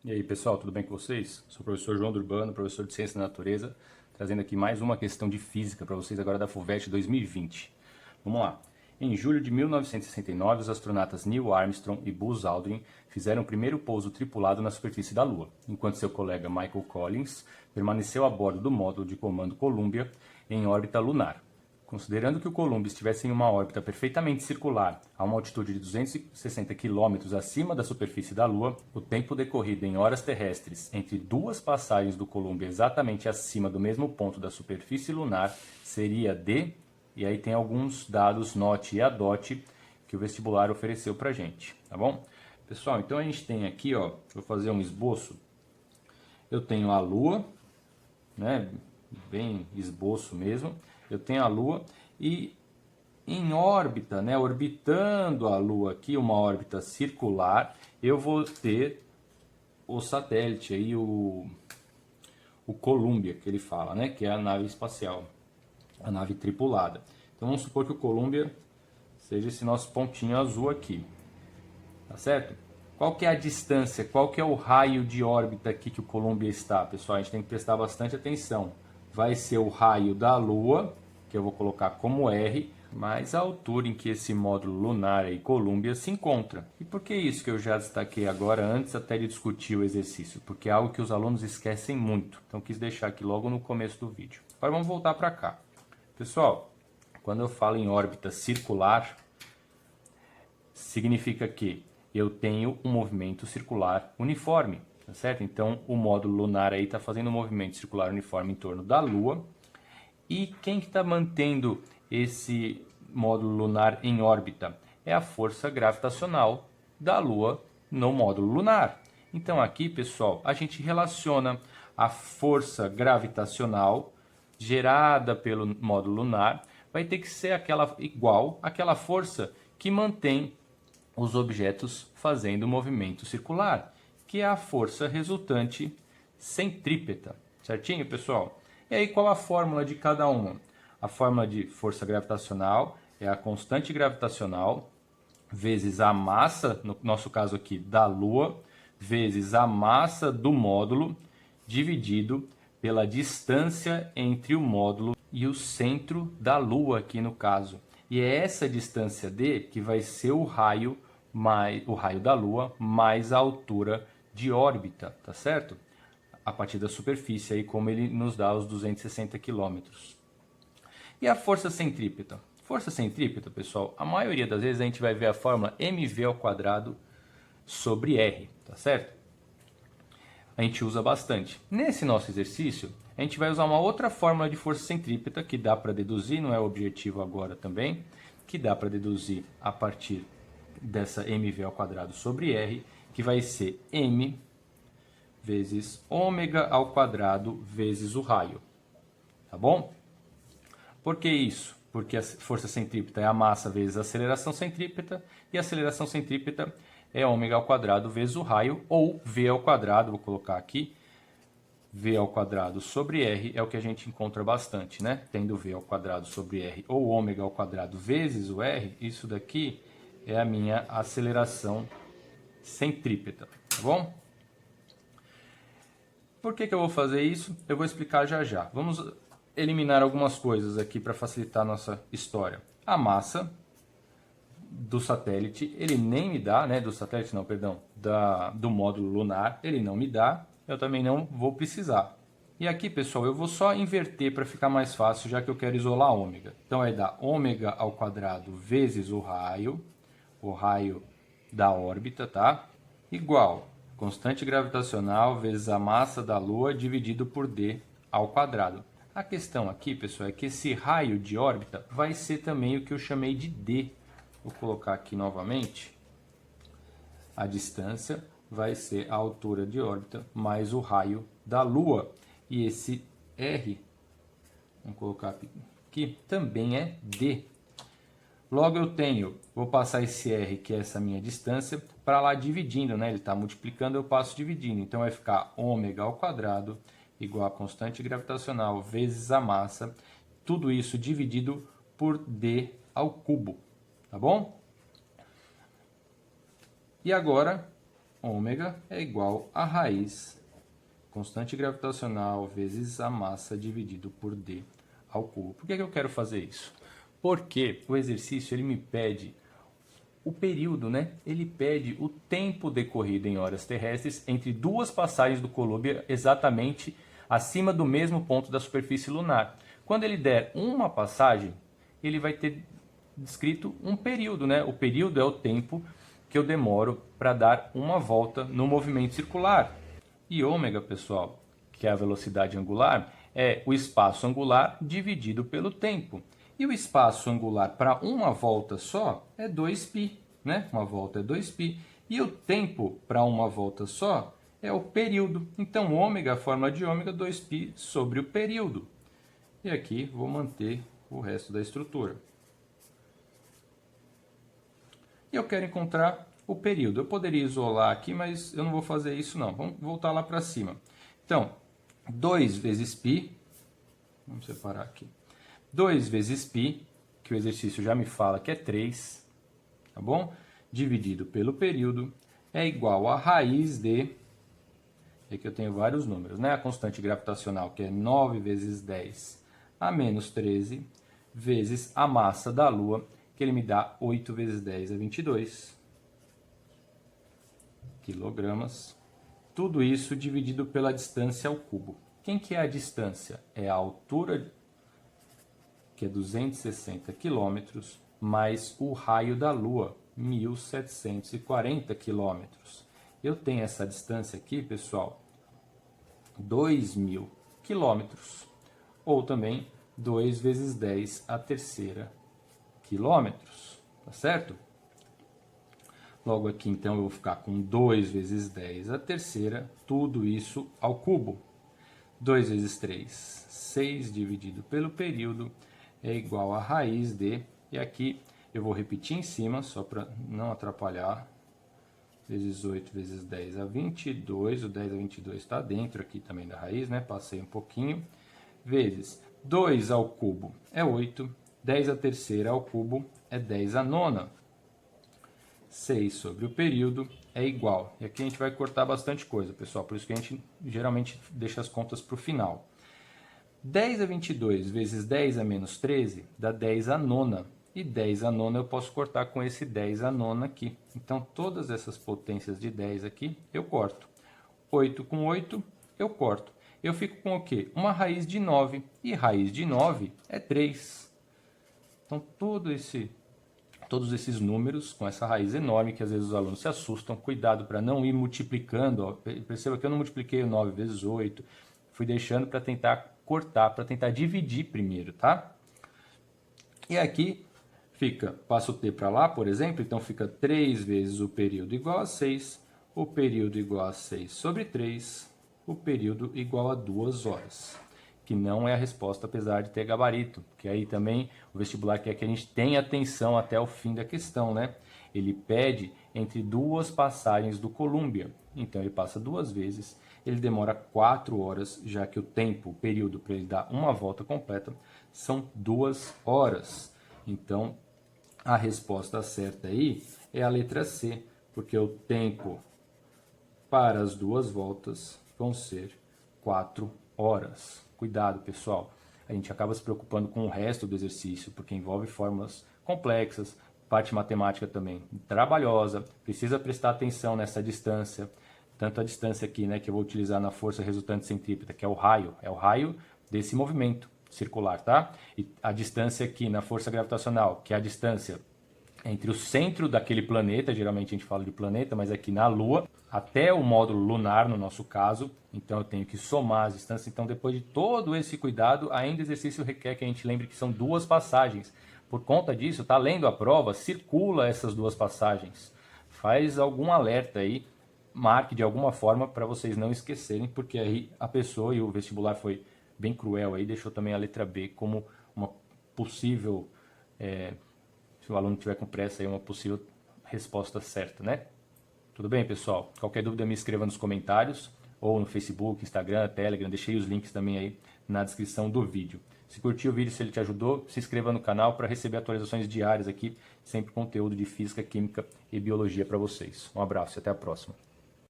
E aí pessoal, tudo bem com vocês? Sou o professor João Urbano, professor de Ciência da Natureza, trazendo aqui mais uma questão de física para vocês agora da FUVEST 2020. Vamos lá. Em julho de 1969, os astronautas Neil Armstrong e Buzz Aldrin fizeram o primeiro pouso tripulado na superfície da Lua, enquanto seu colega Michael Collins permaneceu a bordo do módulo de comando Columbia em órbita lunar. Considerando que o Columbia estivesse em uma órbita perfeitamente circular, a uma altitude de 260 km acima da superfície da Lua, o tempo decorrido em horas terrestres entre duas passagens do Columbia exatamente acima do mesmo ponto da superfície lunar seria de... E aí tem alguns dados NOT e ADOT que o vestibular ofereceu pra gente, tá bom? Pessoal, então a gente tem aqui, ó, vou fazer um esboço. Eu tenho a Lua, né, bem esboço mesmo. Eu tenho a Lua e em órbita, né, orbitando a Lua aqui, uma órbita circular, eu vou ter o satélite aí, o Columbia, que ele fala, né, que é a nave espacial, a nave tripulada. Então vamos supor que o Columbia seja esse nosso pontinho azul aqui, tá certo? Qual que é a distância, qual que é o raio de órbita aqui que o Columbia está, pessoal? A gente tem que prestar bastante atenção. Vai ser o raio da Lua, que eu vou colocar como R, mais a altura em que esse módulo lunar aí, Columbia, se encontra. E por que isso que eu já destaquei agora, antes até de discutir o exercício? Porque é algo que os alunos esquecem muito. Então quis deixar aqui logo no começo do vídeo. Agora vamos voltar para cá. Pessoal, quando eu falo em órbita circular, significa que eu tenho um movimento circular uniforme, tá certo? Então o módulo lunar aí está fazendo um movimento circular uniforme em torno da Lua. E quem que está mantendo esse módulo lunar em órbita? É a força gravitacional da Lua no módulo lunar. Então aqui, pessoal, a gente relaciona a força gravitacional gerada pelo módulo lunar, vai ter que ser igual àquela força que mantém os objetos fazendo o movimento circular, que é a força resultante centrípeta. Certinho, pessoal? E aí, qual a fórmula de cada uma? A fórmula de força gravitacional é a constante gravitacional vezes a massa, no nosso caso aqui, da Lua, vezes a massa do módulo, dividido pela distância entre o módulo e o centro da Lua, aqui no caso. E é essa distância D que vai ser o raio da Lua mais a altura de órbita, tá certo? A partir da superfície, aí como ele nos dá os 260 quilômetros. E a força centrípeta? Força centrípeta, pessoal, a maioria das vezes a gente vai ver a fórmula mv ao quadrado sobre r, tá certo? A gente usa bastante. Nesse nosso exercício, a gente vai usar uma outra fórmula de força centrípeta que dá para deduzir, não é o objetivo agora também, que dá para deduzir a partir dessa mv ao quadrado sobre r, que vai ser m vezes ômega ao quadrado vezes o raio, tá bom? Por que isso? Porque a força centrípeta é a massa vezes a aceleração centrípeta, e a aceleração centrípeta é ômega ao quadrado vezes o raio, ou v ao quadrado, vou colocar aqui, v ao quadrado sobre r é o que a gente encontra bastante, né? Tendo v ao quadrado sobre r ou ômega ao quadrado vezes o r, isso daqui é a minha aceleração centrípeta, tá bom? Por que eu vou fazer isso? Eu vou explicar já já. Vamos eliminar algumas coisas aqui para facilitar a nossa história. A massa do satélite, ele nem me dá, né? Do satélite não, perdão, do módulo lunar, ele não me dá, eu também não vou precisar. E aqui, pessoal, eu vou só inverter para ficar mais fácil, já que eu quero isolar ômega. Então vai dar ômega ao quadrado vezes o raio da órbita, tá? Igual constante gravitacional vezes a massa da Lua dividido por d ao quadrado. A questão aqui, pessoal, é que esse raio de órbita vai ser também o que eu chamei de d. Vou colocar aqui novamente. A distância vai ser a altura de órbita mais o raio da Lua. E esse r, vamos colocar aqui, também é d. Logo eu vou passar esse r, que é essa minha distância, para lá dividindo, né? Ele está multiplicando, eu passo dividindo. Então vai ficar ômega ao quadrado igual a constante gravitacional vezes a massa. Tudo isso dividido por d ao cubo, tá bom? E agora ômega é igual a raiz constante gravitacional vezes a massa dividido por d ao cubo. Por que eu quero fazer isso? Porque o exercício ele me pede o período, né? Ele pede o tempo decorrido em horas terrestres entre duas passagens do Columbia exatamente acima do mesmo ponto da superfície lunar. Quando ele der uma passagem, ele vai ter descrito um período, né? O período é o tempo que eu demoro para dar uma volta no movimento circular. E ômega, pessoal, que é a velocidade angular, é o espaço angular dividido pelo tempo. E o espaço angular para uma volta só é 2π, né? Uma volta é 2π. E o tempo para uma volta só é o período. Então, ômega, a fórmula de ômega, 2π sobre o período. E aqui vou manter o resto da estrutura. E eu quero encontrar o período. Eu poderia isolar aqui, mas eu não vou fazer isso não. Vamos voltar lá para cima. Então, 2 vezes π, vamos separar aqui. 2 vezes π, que o exercício já me fala que é 3, tá bom? Dividido pelo período, é igual a raiz de, aqui eu tenho vários números, né? A constante gravitacional, que é 9 vezes 10 a menos 13, vezes a massa da Lua, que ele me dá 8 vezes 10 a 22 quilogramas. Tudo isso dividido pela distância ao cubo. Quem que é a distância? É a altura, que é 260 quilômetros, mais o raio da Lua, 1.740 quilômetros. Eu tenho essa distância aqui, pessoal, 2.000 quilômetros, ou também 2 vezes 10 a terceira quilômetros, tá certo? Logo aqui, então, eu vou ficar com 2 vezes 10 a terceira, tudo isso ao cubo. 2 vezes 3, 6 dividido pelo período, é igual a raiz de, e aqui eu vou repetir em cima, só para não atrapalhar, vezes 8 vezes 10 a 22, o 10 a 22 está dentro aqui também da raiz, né? Passei um pouquinho, vezes 2 ao cubo é 8, 10 a terceira ao cubo é 10 a nona. 6 sobre o período é igual. E aqui a gente vai cortar bastante coisa, pessoal, por isso que a gente geralmente deixa as contas para o final. 10 a 22 vezes 10 a menos 13 dá 10 a nona. E 10 a nona eu posso cortar com esse 10 a nona aqui. Então, todas essas potências de 10 aqui eu corto. 8 com 8 eu corto. Eu fico com o quê? Uma raiz de 9. E raiz de 9 é 3. Então, todos esses números com essa raiz enorme que às vezes os alunos se assustam. Cuidado para não ir multiplicando. Ó. Perceba que eu não multipliquei o 9 vezes 8. Fui deixando para tentar cortar, para tentar dividir primeiro, tá? E aqui fica, passa o t para lá, por exemplo, então fica 3 vezes o período igual a 6, o período igual a 6 sobre 3, o período igual a 2 horas. Que não é a resposta, apesar de ter gabarito, que aí também o vestibular quer que a gente tenha atenção até o fim da questão, né? Ele pede entre duas passagens do Columbia, então ele passa 2 vezes, ele demora 4 horas, já que o tempo, o período para ele dar uma volta completa, são 2 horas. Então, a resposta certa aí é a letra C, porque o tempo para as 2 voltas vão ser 4 horas. Cuidado, pessoal. A gente acaba se preocupando com o resto do exercício, porque envolve fórmulas complexas, parte matemática também trabalhosa, precisa prestar atenção nessa distância, tanto a distância aqui, né, que eu vou utilizar na força resultante centrípeta, que é o raio desse movimento circular, tá? E a distância aqui na força gravitacional, que é a distância entre o centro daquele planeta, geralmente a gente fala de planeta, mas aqui na Lua, até o módulo lunar, no nosso caso, então eu tenho que somar as distâncias. Então, depois de todo esse cuidado, ainda o exercício requer que a gente lembre que são 2 passagens. Por conta disso, tá lendo a prova, circula essas 2 passagens. Faz algum alerta aí, marque de alguma forma para vocês não esquecerem, porque aí a pessoa, e o vestibular foi bem cruel aí, deixou também a letra B como uma possível, se o aluno tiver com pressa, aí uma possível resposta certa, né? Tudo bem, pessoal? Qualquer dúvida me escreva nos comentários, ou no Facebook, Instagram, Telegram, deixei os links também aí na descrição do vídeo. Se curtiu o vídeo, se ele te ajudou, se inscreva no canal para receber atualizações diárias aqui, sempre conteúdo de física, química e biologia para vocês. Um abraço e até a próxima.